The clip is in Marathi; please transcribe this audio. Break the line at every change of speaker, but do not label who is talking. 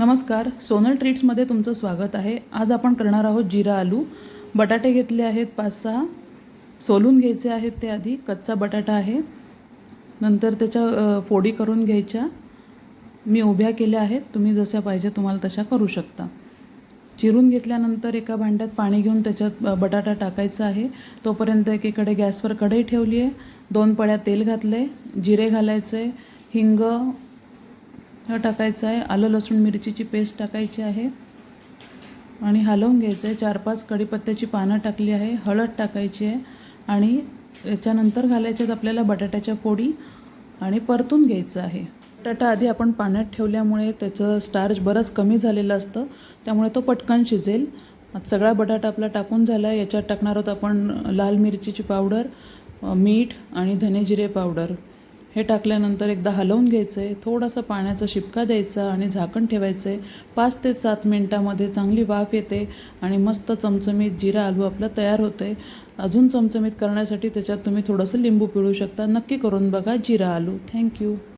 नमस्कार, सोनल ट्रीट्समध्ये तुमचं स्वागत आहे। आज आपण करणार आहोत जिरा आलू। बटाटे घेतले आहेत 5-6, सोलून घ्यायचे आहेत ते आधी। कच्चा बटाटा आहे, नंतर त्याच्या फोडी करून घ्यायच्या। मी उभ्या केल्या आहेत, तुम्ही जशा पाहिजे तुम्हाला तशा करू शकता। चिरून घेतल्यानंतर एका भांड्यात पाणी घेऊन त्याच्यात बटाटा टाकायचा आहे। तोपर्यंत एकीकडे गॅसवर कढई ठेवली आहे। 2 पळ्या तेल घातले, जिरे घालायचे, हिंग टाकायचं आहे, आलं लसूण मिरचीची पेस्ट टाकायची आहे आणि हलवून घ्यायचं आहे। 4-5 कढीपत्त्याची पानं टाकली आहे, हळद टाकायची आहे आणि याच्यानंतर घालायच्यात आपल्याला बटाट्याच्या फोडी आणि परतून घ्यायचं आहे। बटाटा आधी आपण पाण्यात ठेवल्यामुळे त्याचं स्टार्च बरंच कमी झालेलं असतं, त्यामुळे तो पटकन शिजेल। आता सगळा बटाटा आपला टाकून झाला आहे। याच्यात टाकणार आहोत आपण लाल मिरचीची पावडर, मीठ आणि धने जिरे पावडर। हे टाकल्यानंतर एकदा हलवून घ्यायचं आहे, थोडासा पाण्याचा शिपका द्यायचा आणि झाकण ठेवायचं आहे। 5 ते 7 मिनिटांमध्ये चांगली वाफ येते आणि मस्त चमचमीत जिरा आलू आपलं तयार होतं आहे। अजून चमचमीत करण्यासाठी त्याच्यात तुम्ही थोडंसं लिंबू पिळू शकता। नक्की करून बघा जिरा आलू। थँक्यू।